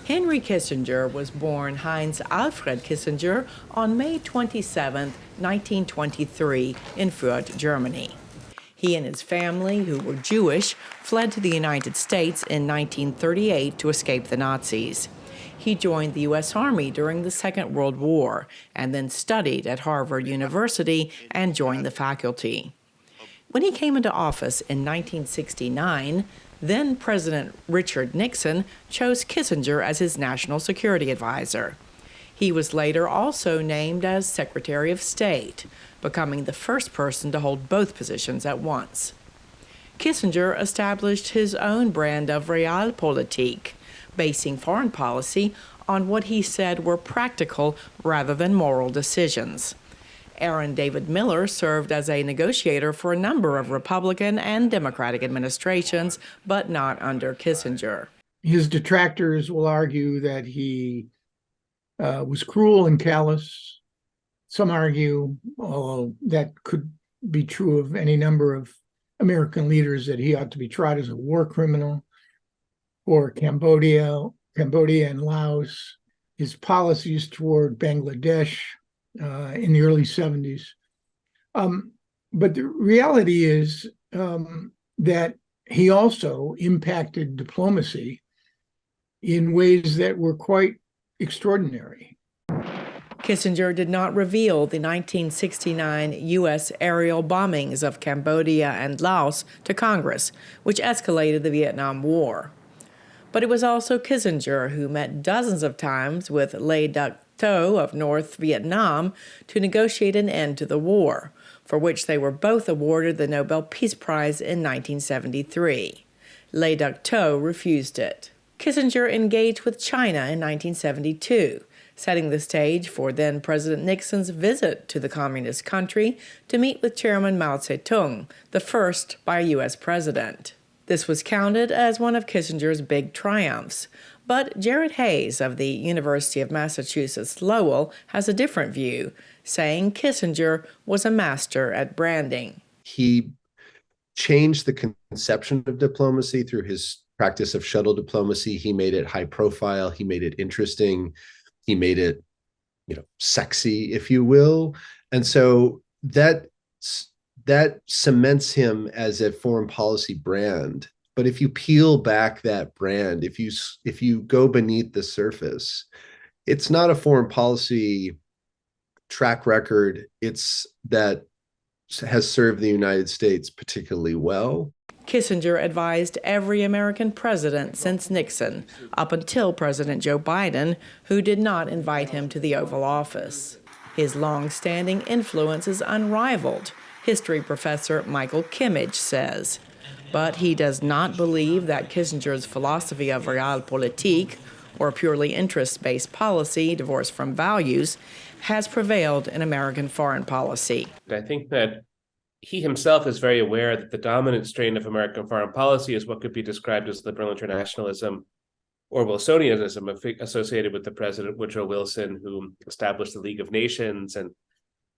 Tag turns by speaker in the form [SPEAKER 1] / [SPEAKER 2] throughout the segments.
[SPEAKER 1] Henry Kissinger was born Heinz Alfred Kissinger on May 27, 1923, in Fürth, Germany. He and his family, who were Jewish, fled to the United States in 1938 to escape the Nazis. He joined the U.S. Army during the Second World War and then studied at Harvard University and joined the faculty. When he came into office in 1969, then President Richard Nixon chose Kissinger as his national security advisor. He was later also named as Secretary of State, becoming the first person to hold both positions at once. Kissinger established his own brand of realpolitik, basing foreign policy on what he said were practical rather than moral decisions. Aaron David Miller served as a negotiator for a number of Republican and Democratic administrations, but not under Kissinger.
[SPEAKER 2] His detractors will argue that he was cruel and callous. Some argue, although that could be true of any number of American leaders, that he ought to be tried as a war criminal. For Cambodia and Laos, his policies toward Bangladesh in the early 70s. But the reality is that he also impacted diplomacy in ways that were quite extraordinary.
[SPEAKER 1] Kissinger did not reveal the 1969 U.S. aerial bombings of Cambodia and Laos to Congress, which escalated the Vietnam War. But it was also Kissinger who met dozens of times with Le Duc Tho of North Vietnam to negotiate an end to the war, for which they were both awarded the Nobel Peace Prize in 1973. Le Duc Tho refused it. Kissinger engaged with China in 1972, setting the stage for then-President Nixon's visit to the communist country to meet with Chairman Mao Zedong, the first by a U.S. president. This was counted as one of Kissinger's big triumphs, but Jared Hayes of the University of Massachusetts Lowell has a different view, saying Kissinger was a master at branding.
[SPEAKER 3] He changed the conception of diplomacy through his practice of shuttle diplomacy. He made it high profile. He made it interesting. He made it, sexy, if you will. And so that cements him as a foreign policy brand. But if you peel back that brand, if you go beneath the surface, it's not a foreign policy track record. It's that has served the United States particularly well.
[SPEAKER 1] Kissinger advised every American president since Nixon, up until President Joe Biden, who did not invite him to the Oval Office. His long-standing influence is unrivaled, history professor Michael Kimmage says. But he does not believe that Kissinger's philosophy of realpolitik, or purely interest-based policy divorced from values, has prevailed in American foreign policy.
[SPEAKER 4] I think that he himself is very aware that the dominant strain of American foreign policy is what could be described as liberal internationalism or Wilsonianism associated with the President Woodrow Wilson, who established the League of Nations and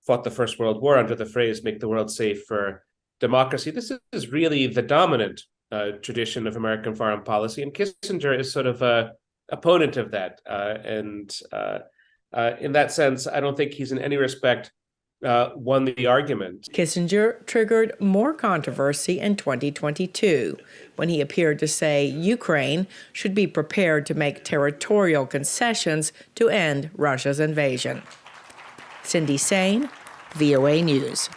[SPEAKER 4] fought the First World War under the phrase, make the world safe for democracy. This is really the dominant tradition of American foreign policy, and Kissinger is sort of an opponent of that. In that sense, I don't think he's in any respect won the argument.
[SPEAKER 1] Kissinger triggered more controversy in 2022 when he appeared to say Ukraine should be prepared to make territorial concessions to end Russia's invasion. Cindy Sain, VOA News.